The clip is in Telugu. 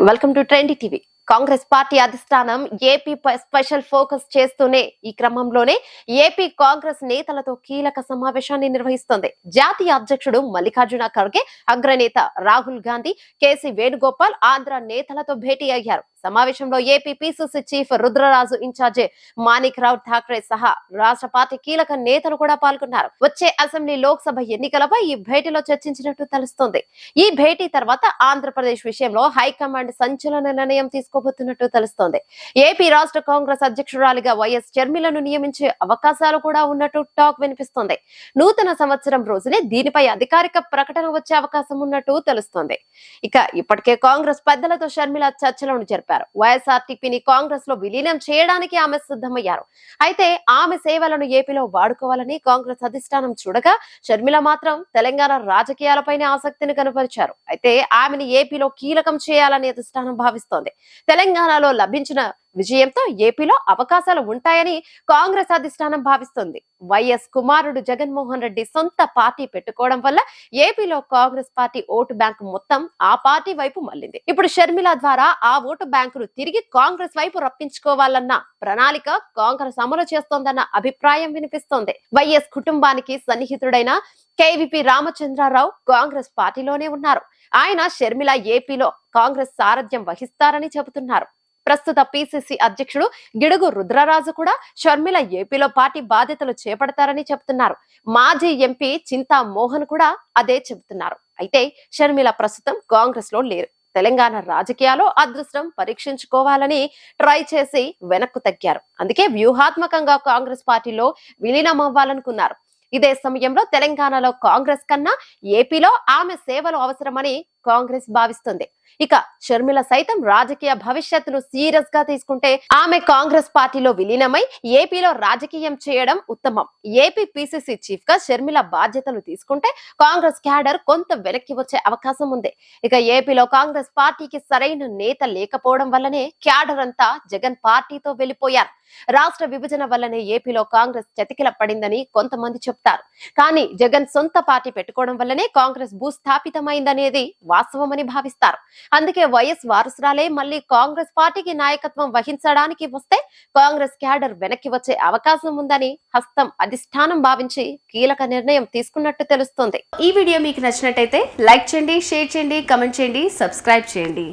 Welcome to trendy TV. Congress party అధిష్టానం ఏపీపై స్పెషల్ ఫోకస్ చేస్తూనే ఈ క్రమంలోనే ఏపీ కాంగ్రెస్ నేతలతో కీలక సమావేశాన్ని నిర్వహిస్తోంది. జాతీయ అధ్యక్షుడు మల్లికార్జున ఖర్గే, అగ్రనేత రాహుల్ గాంధీ, కేసీ వేణుగోపాల్ ఆంధ్ర నేతలతో భేటీ అయ్యారు. సమావేశంలో ఏపీ పీసీసీ చీఫ్ రుద్రరాజు, ఇన్ఛార్జి మాణిక్ రావు ఠాక్రే సహా రాష్ట్ర పార్టీ కీలక నేతలు కూడా పాల్గొన్నారు. వచ్చే అసెంబ్లీ, లోక్సభ ఎన్నికలపై ఈ భేటీలో చర్చించినట్టు తెలుస్తోంది. ఈ భేటీ తర్వాత ఆంధ్రప్రదేశ్ విషయంలో హైకమాండ్ సంచలన నిర్ణయం తీసుకోబోతున్నట్టు తెలుస్తోంది. ఏపీ రాష్ట్ర కాంగ్రెస్ అధ్యక్షురాలిగా వైఎస్ షర్మిలను నియమించే అవకాశాలు కూడా ఉన్నట్టు టాక్ వినిపిస్తోంది. నూతన సంవత్సరం రోజునే దీనిపై అధికారిక ప్రకటన వచ్చే అవకాశం ఉన్నట్టు తెలుస్తోంది. ఇక ఇప్పటికే కాంగ్రెస్ పెద్దలతో షర్మిల చర్చలను జరిపారు. వైఎస్ఆర్టీపీని కాంగ్రెస్ లో విలీనం చేయడానికి ఆమె సిద్ధమయ్యారు. అయితే ఆమె సేవలను ఏపీలో వాడుకోవాలని కాంగ్రెస్ అధిష్టానం చూడగా, షర్మిల మాత్రం తెలంగాణ రాజకీయాలపైనే ఆసక్తిని కనపరిచారు. అయితే ఆమెను ఏపీలో కీలకం చేయాలని అధిష్టానం భావిస్తోంది. తెలంగాణలో లభించిన విజయంతో ఏపీలో అవకాశాలు ఉంటాయని కాంగ్రెస్ అధిష్టానం భావిస్తుంది. వైఎస్ కుమారుడు జగన్మోహన్ రెడ్డి సొంత పార్టీ పెట్టుకోవడం వల్ల ఏపీలో కాంగ్రెస్ పార్టీ ఓటు బ్యాంకు మొత్తం ఆ పార్టీ వైపు మళ్లింది. ఇప్పుడు షర్మిల ద్వారా ఆ ఓటు బ్యాంకును తిరిగి కాంగ్రెస్ వైపు రప్పించుకోవాలన్న ప్రణాళిక కాంగ్రెస్ అమలు చేస్తోందన్న అభిప్రాయం వినిపిస్తోంది. వైఎస్ కుటుంబానికి సన్నిహితుడైన కేవీపీ రామచంద్రరావు కాంగ్రెస్ పార్టీలోనే ఉన్నారు. ఆయన షర్మిల ఏపీలో కాంగ్రెస్ సారథ్యం వహిస్తారని చెబుతున్నారు. ప్రస్తుత పీసీసీ అధ్యక్షుడు గిడుగు రుద్రరాజు కూడా షర్మిల ఏపీలో పార్టీ బాధ్యతలు చేపడతారని చెబుతున్నారు. మాజీ ఎంపీ చింతా మోహన్ కూడా అదే చెబుతున్నారు. అయితే షర్మిల ప్రస్తుతం కాంగ్రెస్ లో లేరు. తెలంగాణ రాజకీయాల్లో అదృష్టం పరీక్షించుకోవాలని ట్రై చేసి వెనక్కు తగ్గారు. అందుకే వ్యూహాత్మకంగా కాంగ్రెస్ పార్టీలో విలీనం అవ్వాలనుకున్నారు. ఇదే సమయంలో తెలంగాణలో కాంగ్రెస్ కన్నా ఏపీలో ఆమె సేవలు అవసరమని కాంగ్రెస్ భావిస్తుంది. ఇక షర్మిల సైతం రాజకీయ భవిష్యత్తును సీరియస్ గా తీసుకుంటే ఆమె కాంగ్రెస్ పార్టీలో విలీనమై ఏపీలో రాజకీయం చేయడం ఉత్తమం. ఏపీ పీసీసీ చీఫ్ గా షర్మిల బాధ్యతలు తీసుకుంటే కాంగ్రెస్ క్యాడర్ కొంత వెనక్కి వచ్చే అవకాశం ఉంది. ఇక ఏపీలో కాంగ్రెస్ పార్టీకి సరైన నేత లేకపోవడం వల్లనే క్యాడర్ అంతా జగన్ పార్టీతో వెళ్లిపోయారు. రాష్ట్ర విభజన వల్లనే ఏపీలో కాంగ్రెస్ చతికిల పడిందని కొంతమంది చెప్తారు. కానీ జగన్ సొంత పార్టీ పెట్టుకోవడం వల్లనే కాంగ్రెస్ భూస్థాపితమైందనేది వాస్తవమని భావిస్తారు. అందుకే వైఎస్ వారసురాలే మళ్లీ కాంగ్రెస్ పార్టీకి నాయకత్వం వహించడానికి వస్తే కాంగ్రెస్ క్యాడర్ వెనక్కి వచ్చే అవకాశం ఉందని హస్తం అధిష్టానం భావించి కీలక నిర్ణయం తీసుకున్నట్టు తెలుస్తోంది. ఈ వీడియో మీకు నచ్చినట్టయితే లైక్ చేయండి, షేర్ చేయండి, కమెంట్ చేయండి, సబ్స్క్రైబ్ చేయండి.